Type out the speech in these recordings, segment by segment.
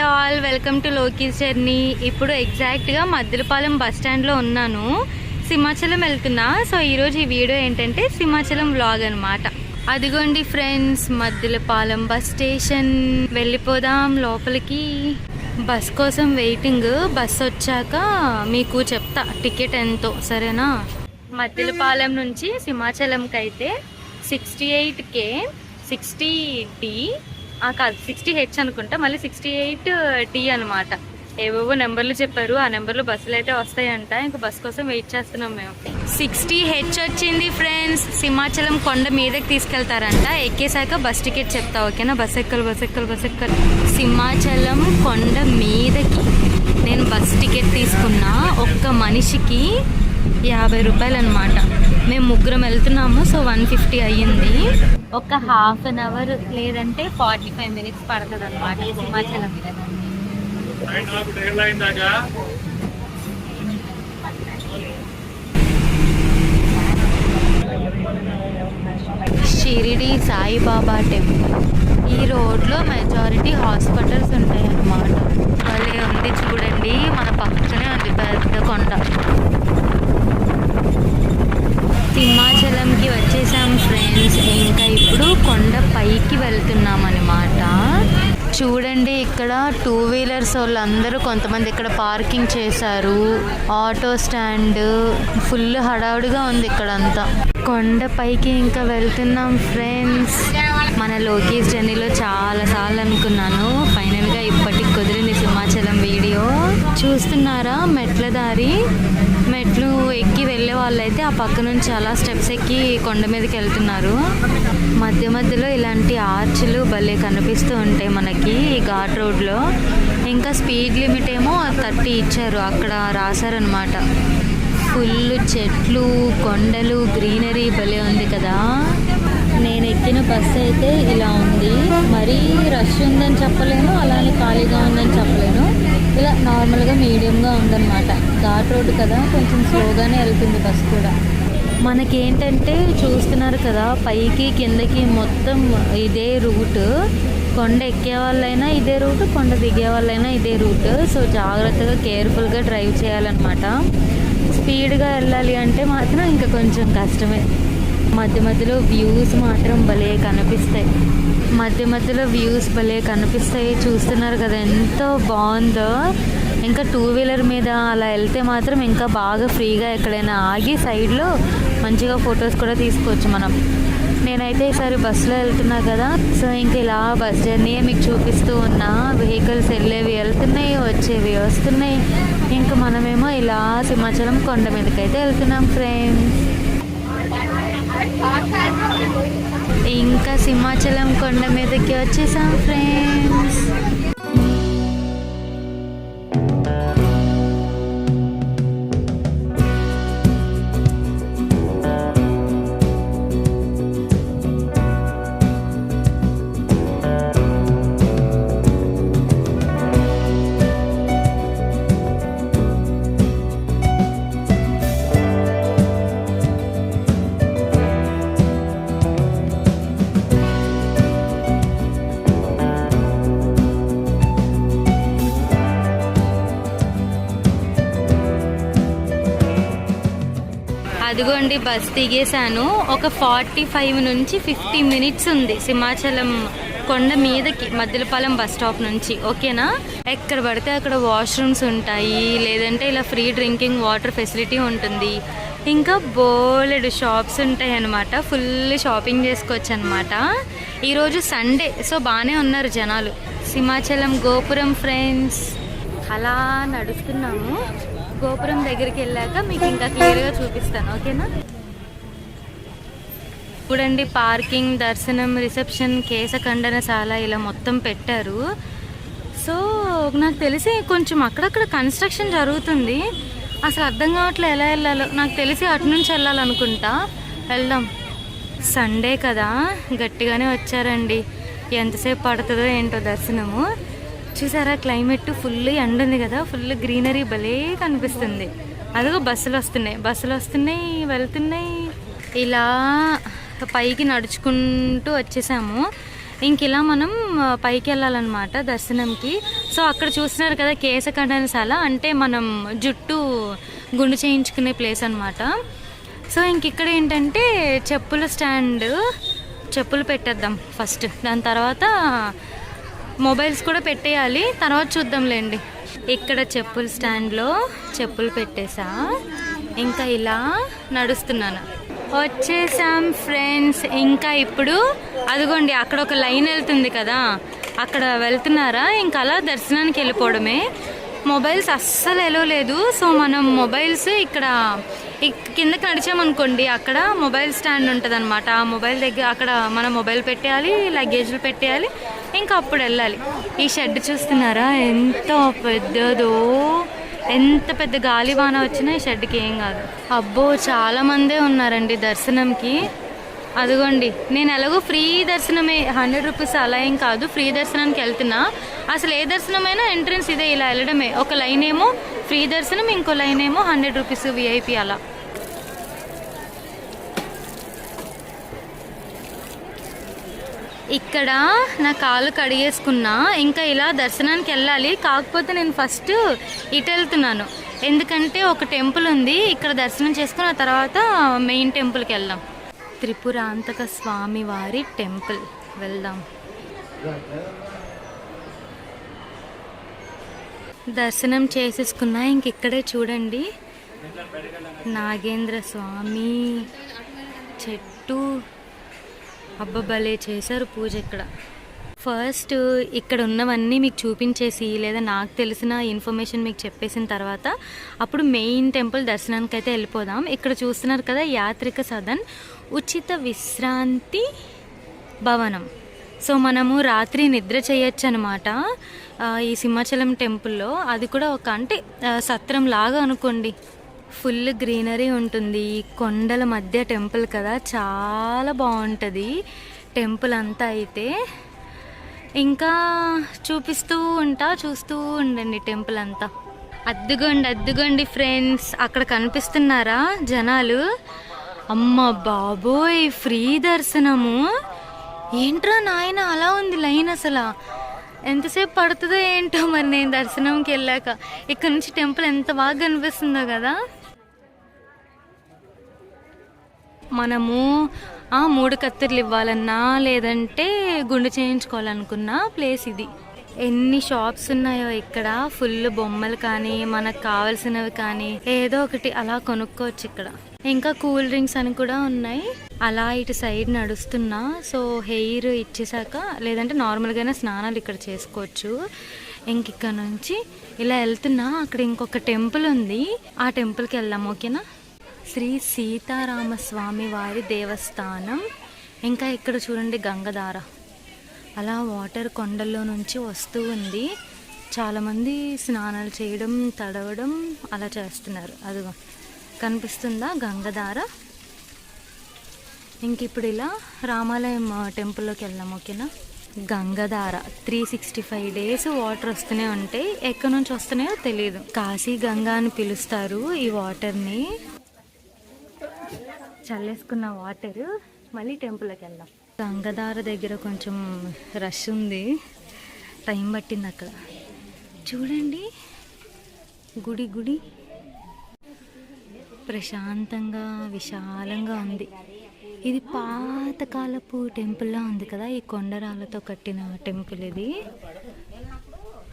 All, welcome to Loki's journey. ఇప్పుడు ఎగ్జాక్ట్గా Maddilapalem bus స్టాండ్లో ఉన్నాను. సింహాచలం వెళ్తున్నా. సో ఈరోజు ఈ వీడియో ఏంటంటే సింహాచలం వ్లాగ్ అనమాట. అదిగోండి ఫ్రెండ్స్, మద్దిలపాలెం బస్ స్టేషన్. వెళ్ళిపోదాం లోపలికి. బస్ కోసం వెయిటింగ్. బస్ వచ్చాక మీకు చెప్తా టికెట్ ఎంతో, సరేనా? మద్దిలపాలెం నుంచి సింహాచలంకి అయితే 68K, 60D కాదు 60H అనుకుంటా, మళ్ళీ 68D అనమాట. ఏవేవో నెంబర్లు చెప్పారు. ఆ నెంబర్లు బస్సులు అయితే వస్తాయంట. ఇంకా బస్ కోసం వెయిట్ చేస్తున్నాం మేము. 60H వచ్చింది ఫ్రెండ్స్. సింహాచలం కొండ మీదకి తీసుకెళ్తారంట. ఎక్కేసాక బస్ టికెట్ చెప్తా, ఓకేనా? బస్ ఎక్కలు. సింహాచలం కొండ మీదకి నేను బస్ టికెట్ తీసుకున్నా. ఒక్క మనిషికి 50 రూపాయలు అనమాట. మేము ముగ్గురం వెళ్తున్నాము. సో 150 అయ్యింది. ఒక హాఫ్ అన్ అవర్ లేదంటే 45 మినిట్స్ పడుతుంది అనమాట సింహాచలం. షిరిడి సాయిబాబా టెంపుల్. ఈ రోడ్లో మెజారిటీ హాస్పిటల్స్ ఉంటాయి అన్నమాట. భలే ఉంది చూడండి, మన పక్కనే ఉంది పెద్ద కొండ. సింహాచలంకి వచ్చేసాం ఫ్రెండ్స్. ఇంకా ఇప్పుడు కొండ పైకి వెళ్తున్నాం అనమాట. చూడండి, ఇక్కడ 2 వీలర్స్ వాళ్ళందరూ కొంతమంది ఇక్కడ పార్కింగ్ చేశారు. ఆటో స్టాండ్ ఫుల్ హడావుడిగా ఉంది ఇక్కడంతా. కొండ పైకి ఇంకా వెళ్తున్నాం ఫ్రెండ్స్. మన లోకేష్ జర్నీలో చాలాసార్లు అనుకున్నాను, ఫైనల్గా ఇప్పటికి కుదిరింది సింహాచలం వీడియో. చూస్తున్నారా మెట్ల దారి. మెట్లు ఎక్కి వెళ్ళే వాళ్ళైతే ఆ పక్క నుంచి అలా స్టెప్స్ ఎక్కి కొండ మీదకి వెళ్తున్నారు. మధ్య మధ్యలో ఇలాంటి ఆర్చ్లు భలే కనిపిస్తూ ఉంటాయి మనకి ఈ ఘాట్ రోడ్లో. ఇంకా స్పీడ్ లిమిట్ ఏమో 30 ఇచ్చారు, అక్కడ రాశారనమాట. ఫుల్ చెట్లు, కొండలు, గ్రీనరీ భలే ఉంది కదా. నేను ఎక్కిన బస్సు అయితే ఇలా ఉంది. మరీ రష్ ఉందని చెప్పలేను, అలానే ఖాళీగా ఉందని చెప్పలేను. ఇలా నార్మల్గా మీడియంగా ఉందన్నమాట. ఘాట్ రోడ్డు కదా, కొంచెం స్లోగానే వెళ్తుంది బస్సు కూడా. మనకేంటంటే చూస్తున్నారు కదా, పైకి కిందకి మొత్తం ఇదే రూట్. కొండ ఎక్కే వాళ్ళైనా ఇదే రూట్, కొండ దిగే వాళ్ళైనా ఇదే రూట్. సో జాగ్రత్తగా కేర్ఫుల్గా డ్రైవ్ చేయాలన్నమాట. స్పీడ్గా వెళ్ళాలి అంటే మాత్రం ఇంకా కొంచెం కష్టమే. మధ్య మధ్యలో వ్యూస్ మాత్రం భలే కనిపిస్తాయి. చూస్తున్నారు కదా ఎంతో బాగుందో. ఇంకా 2 వీలర్ మీద అలా వెళ్తే మాత్రం ఇంకా బాగా ఫ్రీగా ఎక్కడైనా ఆగి సైడ్లో మంచిగా ఫొటోస్ కూడా తీసుకోవచ్చు మనం. నేనైతే ఈసారి బస్సులో వెళ్తున్నా కదా, సో ఇంకా ఇలా బస్ జర్నీ మీకు చూపిస్తూ ఉన్నా. వెహికల్స్ వెళ్ళేవి వెళ్తున్నాయి, వచ్చేవి వస్తున్నాయి. ఇంకా మనమేమో ఇలా సింహాచలం కొండ మీదకైతే వెళ్తున్నాం ఫ్రెండ్స్. ఇంకా సింహాచలం కొండ మీదకి వచ్చేసాం ఫ్రెండ్స్. అదిగోండి బస్ దిగేశాను. ఒక 45 నుంచి 50 మినిట్స్ ఉంది సింహాచలం కొండ మీదకి మద్దిలపాలెం బస్ స్టాప్ నుంచి, ఓకేనా? ఎక్కడ పడితే అక్కడ వాష్రూమ్స్ ఉంటాయి, లేదంటే ఇలా ఫ్రీ డ్రింకింగ్ వాటర్ ఫెసిలిటీ ఉంటుంది. ఇంకా బోలెడు షాప్స్ ఉంటాయి అన్నమాట. ఫుల్ షాపింగ్ చేసుకోవచ్చు అనమాట. ఈరోజు సండే, సో బాగానే ఉన్నారు జనాలు. సింహాచలం గోపురం ఫ్రెండ్స్. అలా నడుస్తున్నాము. గోపురం దగ్గరికి వెళ్ళాక మీకు ఇంకా క్లియర్గా చూపిస్తాను, ఓకేనా? చూడండి, పార్కింగ్, దర్శనం, రిసెప్షన్, కేశఖండనశాల ఇలా మొత్తం పెట్టారు. సో నాకు తెలిసి కొంచెం అక్కడక్కడ కన్స్ట్రక్షన్ జరుగుతుంది. అసలు అర్థం కావట్లే ఎలా వెళ్ళాలో. నాకు తెలిసి అటు నుంచి వెళ్ళాలనుకుంటా. వెళ్దాం. సండే కదా, గట్టిగానే వచ్చారండి. ఎంతసేపు పడుతుందో ఏంటో దర్శనము. చూసారా, క్లైమేట్ ఫుల్ ఎండ ఉంది కదా, ఫుల్ గ్రీనరీ భలే కనిపిస్తుంది. అదిగో బస్సులు వస్తున్నాయి వెళ్తున్నాయి. ఇలా పైకి నడుచుకుంటూ వచ్చేసాము. ఇంక ఇలా మనం పైకి వెళ్ళాలన్నమాట దర్శనంకి. సో అక్కడ చూస్తున్నారు కదా కేశఖండనశాల, అంటే మనం జుట్టు గుండు చేయించుకునే ప్లేస్ అనమాట. సో ఇంక ఇక్కడ ఏంటంటే చెప్పుల స్టాండ్, చెప్పులు పెట్టేద్దాం ఫస్ట్, దాని తర్వాత మొబైల్స్ కూడా పెట్టేయాలి, తర్వాత చూద్దాంలేండి. ఇక్కడ చెప్పుల స్టాండ్లో చెప్పులు పెట్టేసా, ఇంకా ఇలా నడుస్తున్నాను. వచ్చేసాం ఫ్రెండ్స్. ఇంకా ఇప్పుడు అదిగోండి అక్కడ ఒక లైన్ వెళ్తుంది కదా, అక్కడ వెళ్తున్నారా, ఇంకా అలా దర్శనానికి వెళ్ళిపోవడమే. మొబైల్స్ అస్సలు ఎలవలేదు. సో మనం మొబైల్స్ ఇక్కడ కిందకి నడిచామనుకోండి, అక్కడ మొబైల్ స్టాండ్ ఉంటుంది అనమాట. ఆ మొబైల్ దగ్గర అక్కడ మనం మొబైల్ పెట్టేయాలి, లగేజ్లు పెట్టేయాలి, ఇంకా అప్పుడు వెళ్ళాలి. ఈ షెడ్ చూస్తున్నారా ఎంత పెద్దదో, ఎంత పెద్ద గాలివాన వచ్చినా ఈ షెడ్కి ఏం కాదు. అబ్బో చాలా మందే ఉన్నారండి దర్శనంకి. అదిగోండి నేను ఎలాగో ఫ్రీ దర్శనమే, 100 రూపీస్ అలా ఏం కాదు, ఫ్రీ దర్శనానికి వెళ్తున్నా. అసలు ఏ దర్శనమైనా ఎంట్రన్స్ ఇదే, ఇలా వెళ్ళడమే. ఒక లైన్ ఏమో ఫ్రీ దర్శనం, ఇంకో లైన్ ఏమో 100 రూపీస్ విఐపి అలా. ఇక్కడ నా కాలు కడిగేసుకున్నా, ఇంకా ఇలా దర్శనానికి వెళ్ళాలి. కాకపోతే నేను ఫస్ట్ ఇటు వెళ్తున్నాను, ఎందుకంటే ఒక టెంపుల్ ఉంది ఇక్కడ, దర్శనం చేసుకుని ఆ తర్వాత మెయిన్ టెంపుల్కి వెళ్దాం. త్రిపురాంతక స్వామి వారి టెంపుల్ వెళ్దాం. దర్శనం చేసేసుకున్నా. ఇంక ఇక్కడే చూడండి నాగేంద్ర స్వామి చెట్టు, అబ్బబ్బలే చేశారు పూజ ఇక్కడ. ఫస్ట్ ఇక్కడ ఉన్నవన్నీ మీకు చూపించేసి, లేదా నాకు తెలిసిన ఇన్ఫర్మేషన్ మీకు చెప్పేసిన తర్వాత అప్పుడు మెయిన్ టెంపుల్ దర్శనానికి అయితే వెళ్ళిపోదాం. ఇక్కడ చూస్తున్నారు కదా యాత్రిక సదన్ ఉచిత విశ్రాంతి భవనం. సో మనము రాత్రి నిద్ర చేయొచ్చు అనమాట ఈ సింహాచలం టెంపుల్లో. అది కూడా ఒక అంటే సత్రం లాగా అనుకోండి. ఫుల్ గ్రీనరీ ఉంటుంది, కొండల మధ్య టెంపుల్ కదా, చాలా బాగుంటుంది టెంపుల్ అంతా. అయితే ఇంకా చూపిస్తూ చూస్తూ ఉండండి టెంపుల్ అంతా. అద్దుగోండి ఫ్రెండ్స్, అక్కడ కనిపిస్తున్నారా జనాలు. అమ్మ బాబోయ్ ఫ్రీ దర్శనము, ఏంట్రా నాయన అలా ఉంది లైన్. అసలు ఎంతసేపు పడుతుందో ఏంటో మరి. నేను దర్శనంకి వెళ్ళాక ఇక్కడ నుంచి టెంపుల్ ఎంత బాగా కనిపిస్తుందో కదా. మనము 3 కత్తిర్లు ఇవ్వాలన్నా, లేదంటే గుండు చేయించుకోవాలనుకున్న ప్లేస్ ఇది. ఎన్ని షాప్స్ ఉన్నాయో ఇక్కడ, ఫుల్ బొమ్మలు కానీ మనకు కావాల్సినవి కానీ ఏదో ఒకటి అలా కొనుక్కోవచ్చు ఇక్కడ. ఇంకా కూల్ డ్రింక్స్ అని కూడా ఉన్నాయి. అలా ఇటు సైడ్ నడుస్తున్నా. సో హెయిర్ ఇచ్చేసాక, లేదంటే నార్మల్గానే స్నానాలు ఇక్కడ చేసుకోవచ్చు. ఇంక ఇక్కడ నుంచి ఇలా వెళ్తున్నా, అక్కడ ఇంకొక టెంపుల్ ఉంది, ఆ టెంపుల్కి వెళ్దాం. ఓకేనా. శ్రీ సీతారామస్వామి వారి దేవస్థానం. ఇంకా ఇక్కడ చూడండి గంగధార, అలా వాటర్ కొండల్లో నుంచి వస్తూ ఉంది. చాలామంది స్నానాలు చేయడం, తడవడం అలా చేస్తున్నారు. అదిగో కనిపిస్తుందా గంగధార. ఇంక ఇప్పుడు ఇలా రామాలయం టెంపుల్లోకి వెళ్దాం. ఓకేనా. గంగధార 365 డేస్ వాటర్ వస్తూనే ఉంటాయి. ఎక్కడి నుంచి వస్తున్నాయో తెలియదు. కాశీ గంగా అని పిలుస్తారు ఈ వాటర్ని. చల్లేసుకున్న వాటర్, మళ్ళీ టెంపుల్కి వెళ్దాం. గంగధార దగ్గర కొంచెం రష్ ఉంది, టైం పట్టింది అక్కడ. చూడండి గుడి ప్రశాంతంగా విశాలంగా ఉంది. ఇది పాతకాలపు టెంపుల్లా ఉంది కదా, ఈ కొండరాలతో కట్టిన టెంపుల్ ఇది.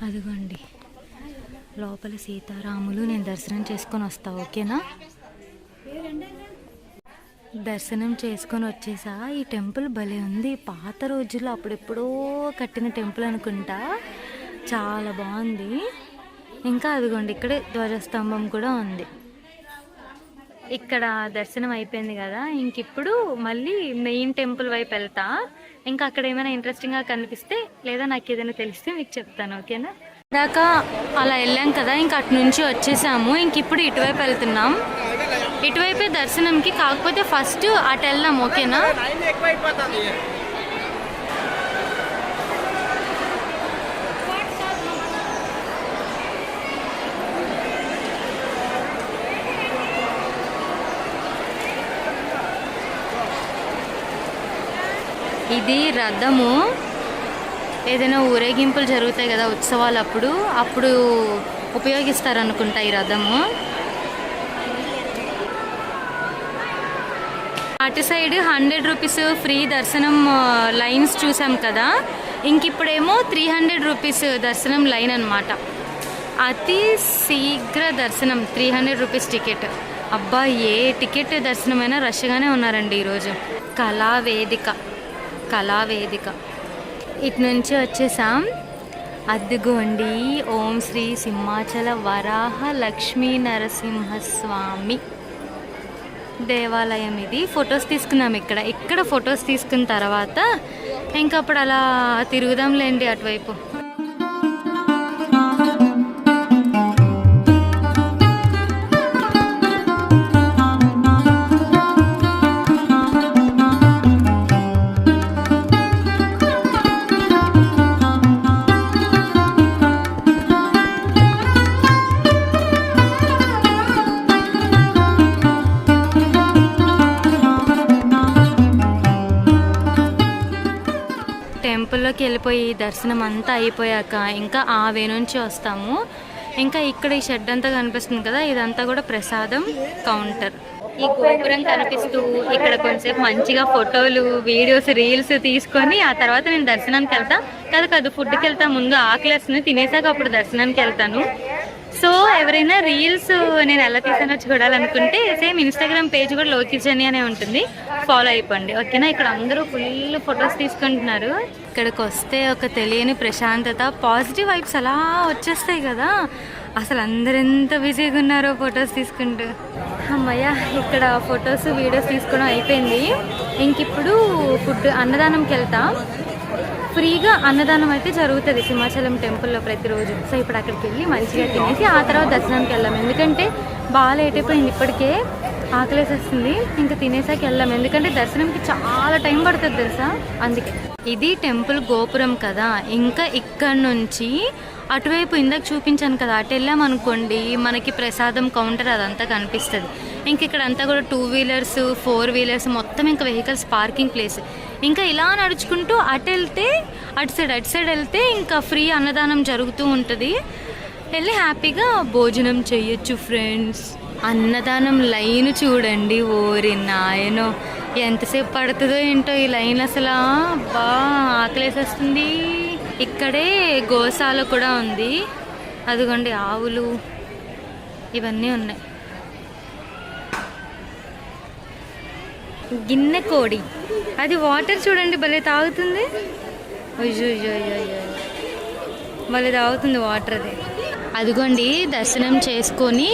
అదిగోండి లోపల సీతారాములు. నేను దర్శనం చేసుకొని వస్తా. ఓకేనా. దర్శనం చేసుకొని వచ్చేసా. ఈ టెంపుల్ భలే ఉంది, పాత రోజుల్లో అప్పుడెప్పుడో కట్టిన టెంపుల్ అనుకుంటా. చాలా బాగుంది. ఇంకా అదిగోండి ఇక్కడే ధ్వజస్తంభం కూడా ఉంది. ఇక్కడ దర్శనం అయిపోయింది కదా, ఇంక ఇప్పుడు మళ్ళీ మెయిన్ టెంపుల్ వైపు వెళ్తా. ఇంకా అక్కడ ఏమైనా ఇంట్రెస్టింగ్గా కనిపిస్తే, లేదా నాకు ఏదైనా తెలిస్తే మీకు చెప్తాను. ఓకేనా. దాకా అలా వెళ్ళాం కదా, ఇంక అటు నుంచి వచ్చేసాము. ఇంక ఇప్పుడు ఇటువైపు వెళ్తున్నాం. ఇటువైపే దర్శనంకి, కాకపోతే ఫస్ట్ అటు వెళ్దాం. ఓకేనా. ఇది రథము. ఏదైనా ఊరేగింపులు జరుగుతాయి కదా ఉత్సవాలు, అప్పుడు ఉపయోగిస్తారు అనుకుంటా ఈ రథము. అటు సైడ్ 100 రూపీస్ ఫ్రీ దర్శనం లైన్స్ చూసాం కదా, ఇంకిప్పుడేమో 300 రూపీస్ దర్శనం లైన్ అనమాట. అతి శీఘ్ర దర్శనం 300 రూపీస్ టికెట్. అబ్బా, ఏ టికెట్ దర్శనమైనా రష్గానే ఉన్నారండి ఈరోజు. కళావేదిక ఇటు నుంచి వచ్చేసాం. అద్దుగోండి ఓం శ్రీ సింహాచల వరాహ లక్ష్మీ నరసింహస్వామి దేవాలయం. ఇది ఫొటోస్ తీసుకున్నాం ఇక్కడ ఫొటోస్ తీసుకున్న తర్వాత ఇంకా అప్పుడు అలా తిరుగుదాంలేండి అటువైపు. టెంపుల్లోకి వెళ్ళిపోయి దర్శనం అంతా అయిపోయాక ఇంకా ఆ వే నుంచి వస్తాము. ఇంకా ఇక్కడ ఈ షెడ్ అంతా కనిపిస్తుంది కదా, ఇదంతా కూడా ప్రసాదం కౌంటర్. ఈ గోపురం కనిపిస్తూ ఇక్కడ కొంచెంసేపు మంచిగా ఫోటోలు, వీడియోస్, రీల్స్ తీసుకొని ఆ తర్వాత నేను దర్శనానికి వెళ్తా. కాదు ఫుడ్కి వెళ్తా. ముందు ఆకలేస్తుంది, తినేసాక అప్పుడు దర్శనానికి వెళ్తాను. సో ఎవరైనా రీల్స్ నేను ఎలా తీసానో చూడాలనుకుంటే సేమ్ ఇన్స్టాగ్రామ్ పేజ్ కూడా లోకిజని అనే ఉంటుంది, ఫాలో అయిపోండి, ఓకేనా. ఇక్కడ అందరూ ఫుల్ ఫొటోస్ తీసుకుంటున్నారు. ఇక్కడికి వస్తే ఒక తెలియని ప్రశాంతత, పాజిటివ్ వైబ్స్ అలా వచ్చేస్తాయి కదా. అసలు అందరు ఎంత బిజీగా ఉన్నారో ఫొటోస్ తీసుకుంటూ. అమ్మయ్య, ఇక్కడ ఫొటోస్ వీడియోస్ తీసుకోవడం అయిపోయింది. ఇంకిప్పుడు ఫుడ్ అన్నదానంకి వెళ్తా. ఫ్రీగా అన్నదానం అయితే జరుగుతుంది సింహాచలం టెంపుల్లో ప్రతిరోజు. సో ఇప్పుడు అక్కడికి వెళ్ళి మంచిగా తినేసి ఆ తర్వాత దర్శనానికి వెళ్ళాం. ఎందుకంటే బాగా లేట్ అయిపోయింది, ఇప్పటికే ఆకలేసేస్తుంది. ఇంకా తినేసాక వెళ్ళాం, ఎందుకంటే దర్శనంకి చాలా టైం పడుతుంది తెలుసా, అందుకే. ఇది టెంపుల్ గోపురం కదా. ఇంకా ఇక్కడ నుంచి అటువైపు ఇందాక చూపించాను కదా, అటు వెళ్ళామనుకోండి మనకి ప్రసాదం కౌంటర్ అదంతా కనిపిస్తుంది. ఇంక ఇక్కడ అంతా కూడా 2 వీలర్స్ 4 వీలర్స్ మొత్తం ఇంకా వెహికల్స్ పార్కింగ్ ప్లేస్. ఇంకా ఇలా నడుచుకుంటూ అటు సైడ్ వెళ్తే ఇంకా ఫ్రీ అన్నదానం జరుగుతూ ఉంటుంది. వెళ్ళి హ్యాపీగా భోజనం చేయొచ్చు ఫ్రెండ్స్. అన్నదానం లైన్ చూడండి, ఓరి నాయనో ఎంతసేపు పడుతుందో ఏంటో ఈ లైన్. అసలు ఆకలేసేస్తుంది. ఇక్కడే గోశాల కూడా ఉంది, అదిగోండి ఆవులు ఇవన్నీ ఉన్నాయి. గిన్నె కోడి, అది వాటర్ చూడండి భలే తాగుతుంది. అయ్యో భలే తాగుతుంది వాటర్ అది. అదిగోండి దర్శనం చేసుకొని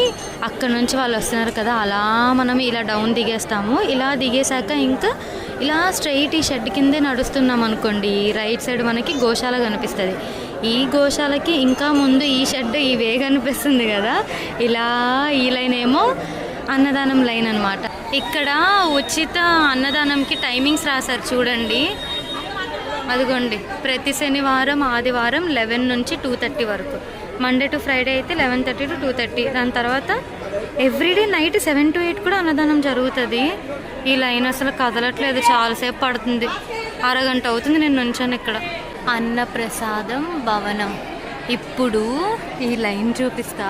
అక్కడ నుంచి వాళ్ళు వస్తున్నారు కదా, అలా మనం ఇలా డౌన్ దిగేస్తాము. ఇలా దిగేశాక ఇంకా ఇలా స్ట్రైట్ ఈ షెడ్ కిందే నడుస్తున్నాం అనుకోండి, రైట్ సైడ్ మనకి గోశాల కనిపిస్తుంది. ఈ గోశాలకి ఇంకా ముందు ఈ షెడ్ ఈ వే కనిపిస్తుంది కదా, ఇలా ఈ లైన్ ఏమో అన్నదానం లైన్ అనమాట. ఇక్కడ ఉచిత అన్నదానంకి టైమింగ్స్ రాశారు చూడండి, అదిగోండి. ప్రతి శనివారం ఆదివారం 11 నుంచి 2:30 వరకు, మండే టు ఫ్రైడే అయితే 11:30 to 2:30. దాని తర్వాత ఎవ్రీడే నైట్ 7 to 8 కూడా అన్నదానం జరుగుతుంది. ఈ లైన్ అసలు కదలట్లేదు, చాలాసేపు పడుతుంది, అరగంట అవుతుంది నేను నుంచాను ఇక్కడ. అన్నప్రసాదం భవనం. ఇప్పుడు ఈ లైన్ చూపిస్తా,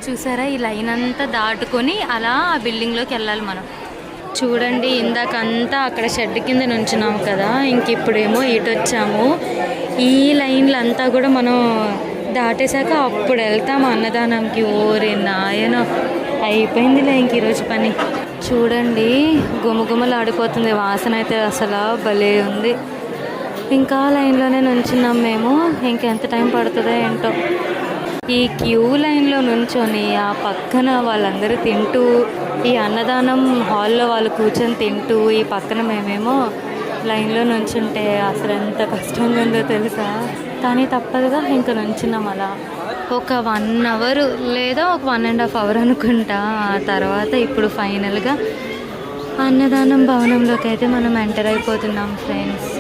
చూసారా? ఈ లైన్ అంతా దాటుకొని అలా ఆ బిల్డింగ్లోకి వెళ్ళాలి మనం. చూడండి, ఇందాకంతా అక్కడ షెడ్ కింద నుంచున్నాం కదా, ఇంక ఇప్పుడేమో ఇటు వచ్చాము. ఈ లైన్లంతా కూడా మనం దాటేశాక అప్పుడు వెళ్తాము అన్నదానంకి. ఓరే నాయనో, అయిపోయిందిలే ఇంక ఈరోజు పని. చూడండి గుమగుమలు ఆడిపోతుంది, వాసన అయితే అసలు భలే ఉంది. ఇంకా లైన్లోనే నుంచున్నాం మేము, ఇంకెంత టైం పడుతుందో ఏంటో. ఈ క్యూ లైన్లో నుంచొని ఆ పక్కన వాళ్ళందరూ తింటూ, ఈ అన్నదానం హాల్లో వాళ్ళు కూర్చొని తింటూ, ఈ పక్కన మేమేమో లైన్లో నుంచుంటే అసలు ఎంత కష్టంగా ఉందో తెలుసా. కానీ తప్పదుగా ఇంకా నుంచున్నాం అలా. ఒక 1 అవర్ లేదా ఒక 1.5 అవర్ అనుకుంటా. ఆ తర్వాత ఇప్పుడు ఫైనల్గా అన్నదానం భవనంలోకి అయితే మనం ఎంటర్ అయిపోతున్నాం ఫ్రెండ్స్.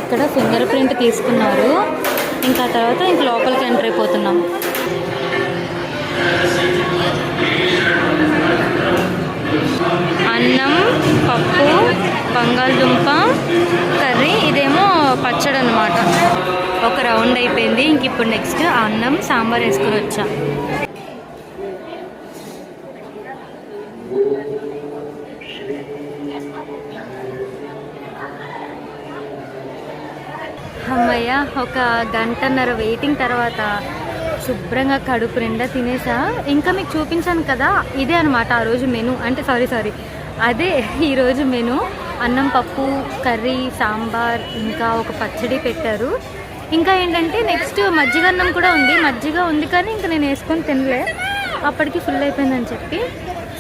ఇక్కడ ఫింగర్ ప్రింట్ తీసుకున్నారు, ఇంకా తర్వాత ఇంక లోపలికి ఎంటర్ అయిపోతున్నాం. అన్నం, పప్పు, బంగాళదుంప కర్రీ, ఇదేమో పచ్చడి అన్నమాట. ఒక రౌండ్ అయిపోయింది. ఇంక ఇప్పుడు నెక్స్ట్ అన్నం సాంబార్ వేసుకుని వచ్చా. అమ్మయ్య, ఒక గంటన్నర వెయిటింగ్ తర్వాత శుభ్రంగా కడుపు నిండా తినేసా. ఇంకా మీకు చూపించాను కదా, ఇదే అనమాట ఆ రోజు మెను. అంటే సారీ అదే ఈరోజు మెను. అన్నం, పప్పు, కర్రీ, సాంబార్, ఇంకా ఒక పచ్చడి పెట్టారు. ఇంకా ఏంటంటే నెక్స్ట్ మజ్జిగ అన్నం కూడా ఉంది. మజ్జిగ ఉంది కానీ ఇంకా నేను వేసుకొని తినలే, అప్పటికి ఫుల్ అయిపోయిందని చెప్పి.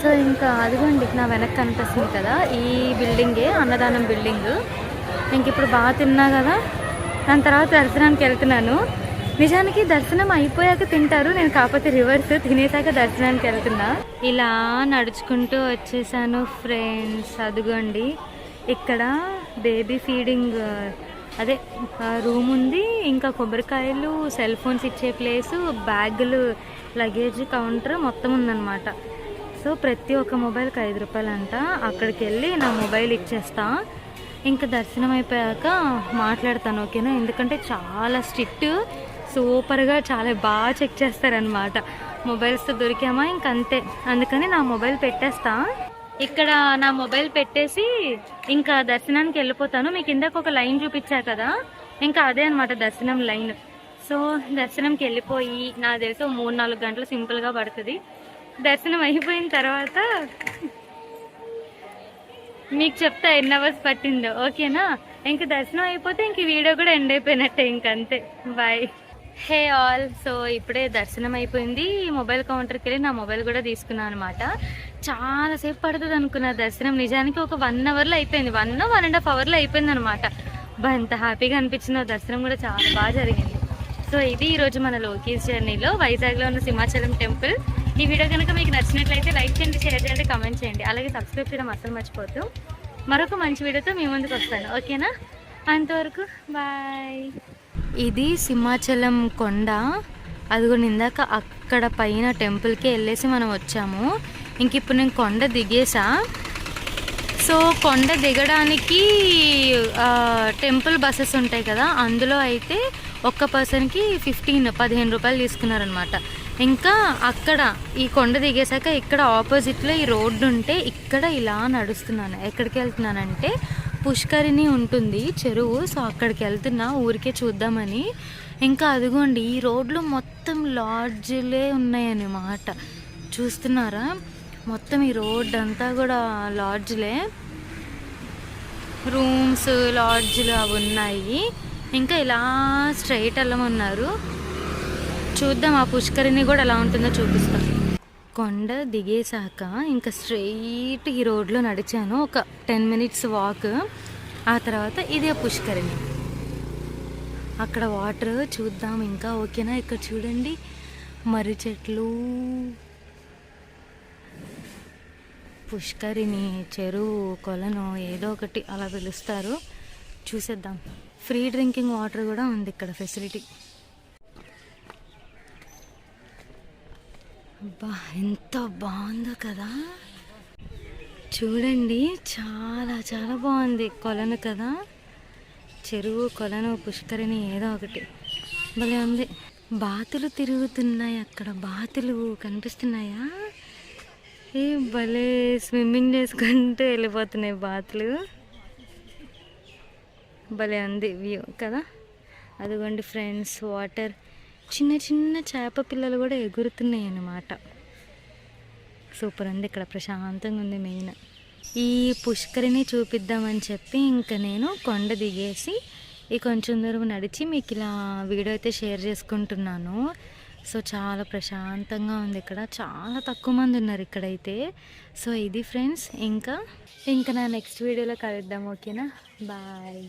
సో ఇంకా అదిగోండి నా వెనక్కి కనిపిస్తుంది కదా, ఈ బిల్డింగే అన్నదానం బిల్డింగ్. ఇంక ఇప్పుడు బాగా తిన్నా కదా, దాని తర్వాత దర్శనానికి వెళ్తున్నాను. నిజానికి దర్శనం అయిపోయాక తింటారు, నేను కాకపోతే రివర్స్, తినేసాక దర్శనానికి వెళ్తున్నా. ఇలా నడుచుకుంటూ వచ్చేసాను ఫ్రెండ్స్. అదిగోండి ఇక్కడ బేబీ ఫీడింగ్ అదే రూమ్ ఉంది, ఇంకా కొబ్బరికాయలు, సెల్ ఫోన్స్ ఇచ్చే ప్లేసు, బ్యాగులు, లగేజ్ కౌంటర్ మొత్తం ఉందన్నమాట. సో ప్రతి ఒక్క మొబైల్కి 5 రూపాయలు అంట. అక్కడికి వెళ్ళి నా మొబైల్ ఇచ్చేస్తా, ఇంకా దర్శనం అయిపోయాక మాట్లాడతాను, ఓకేనా? ఎందుకంటే చాలా స్ట్రిక్ట్, సూపర్గా చాలా బాగా చెక్ చేస్తారనమాట. మొబైల్స్తో దొరికామా ఇంకంతే, అందుకని నా మొబైల్ పెట్టేస్తా. ఇక్కడ నా మొబైల్ పెట్టేసి ఇంకా దర్శనానికి వెళ్ళిపోతాను. మీకు ఇందాక ఒక లైన్ చూపించా కదా, ఇంకా అదే అనమాట దర్శనం లైన్. సో దర్శనంకి వెళ్ళిపోయి నా తెలిసి 3-4 గంటలు సింపుల్గా పడుతుంది. దర్శనం అయిపోయిన తర్వాత మీకు చెప్తా ఎన్ని అవర్స్ పట్టిందో, ఓకేనా? ఇంక దర్శనం అయిపోతే ఇంక వీడియో కూడా ఎండ్ అయిపోయినట్టే, ఇంకంతే. బాయ్. Hey all. సో ఇప్పుడే దర్శనం అయిపోయింది. మొబైల్ కౌంటర్కి వెళ్ళి నా మొబైల్ కూడా తీసుకున్నాను అనమాట. చాలాసేపు పడుతుంది అనుకున్నా దర్శనం, నిజానికి ఒక 1 అవర్లో అయిపోయింది. 1.5 అవర్లో అయిపోయింది అనమాట. ఎంత హ్యాపీగా అనిపించిందో. దర్శనం కూడా చాలా బాగా జరిగింది. సో ఇది ఈరోజు మన లోకేష్ జర్నీలో వైజాగ్లో ఉన్న సింహాచలం టెంపుల్. ఈ వీడియో కనుక మీకు నచ్చినట్లయితే లైక్ చేయండి, షేర్ చేయండి, కామెంట్ చేయండి, అలాగే సబ్స్క్రైబ్ చేయడం అసలు మర్చిపోతూ. మరొక మంచి వీడియోతో మీ ముందుకు వస్తాను, ఓకేనా? అంతవరకు బాయ్. ఇది సింహాచలం కొండ. అదిగో ఇందాక అక్కడ పైన టెంపుల్కి వెళ్ళేసి మనం వచ్చాము. ఇంక ఇప్పుడు నేను కొండ దిగేసా. సో కొండ దిగడానికి టెంపుల్ బస్సెస్ ఉంటాయి కదా, అందులో అయితే ఒక్క పర్సన్కి 15 రూపాయలు తీసుకున్నారనమాట. ఇంకా అక్కడ ఈ కొండ దిగేసాక ఇక్కడ ఆపోజిట్లో ఈ రోడ్డు ఉంటే ఇక్కడ ఇలా నడుస్తున్నాను. ఎక్కడికి వెళ్తున్నానంటే పుష్కరిణి ఉంటుంది చెరువు, సో అక్కడికి వెళ్తున్నా ఊరికే చూద్దామని. ఇంకా అదిగోండి ఈ రోడ్లు మొత్తం లాడ్జ్లే ఉన్నాయన్నమాట. చూస్తున్నారా, మొత్తం ఈ రోడ్ అంతా కూడా లాడ్జ్లే, రూమ్స్, లాడ్జ్లు అవి ఉన్నాయి. ఇంకా ఇలా స్ట్రైట్ వెళ్ళమన్నారు. చూద్దాం ఆ పుష్కరిణి కూడా ఎలా ఉంటుందో చూపిస్తాం. కొండ దిగేశాక ఇంకా స్ట్రైట్ ఈ రోడ్లో నడిచాను, ఒక 10 మినిట్స్ వాక్. ఆ తర్వాత ఇదే పుష్కరిణి, అక్కడ వాటర్ చూద్దాం ఇంకా, ఓకేనా? ఇక్కడ చూడండి మర్రి చెట్లు, పుష్కరిణి చెరువు, కొలను, ఏదో ఒకటి అలా పిలుస్తారు. చూసేద్దాం. ఫ్రీ డ్రింకింగ్ వాటర్ కూడా ఉంది ఇక్కడ ఫెసిలిటీ. అబ్బా ఎంత బాగుందో కదా, చూడండి చాలా చాలా బాగుంది. కొలను కదా, చెరువు, కొలను, పుష్కరిణి ఏదో ఒకటి భలే ఉంది. బాతులు తిరుగుతున్నాయి అక్కడ, బాతులు కనిపిస్తున్నాయా? ఏ భలే స్విమ్మింగ్ చేసుకుంటూ వెళ్ళిపోతున్నాయి బాతులు. భలే ఉంది వ్యూ కదా. అదిగోండి ఫ్రెండ్స్ వాటర్, చిన్న చిన్న చేప పిల్లలు కూడా ఎగురుతున్నాయి అన్నమాట. సూపర్ ఉంది ఇక్కడ, ప్రశాంతంగా ఉంది. మెయిన్ ఈ పుష్కరిని చూపిద్దామని చెప్పి ఇంకా నేను కొండ దిగేసి ఈ కొంచెం దూరం నడిచి మీకు ఇలా వీడియో అయితే షేర్ చేసుకుంటున్నాను. సో చాలా ప్రశాంతంగా ఉంది ఇక్కడ, చాలా తక్కువ మంది ఉన్నారు ఇక్కడైతే. సో ఇది ఫ్రెండ్స్, ఇంకా నా నెక్స్ట్ వీడియోలో కలుద్దాం, ఓకేనా? బాయ్.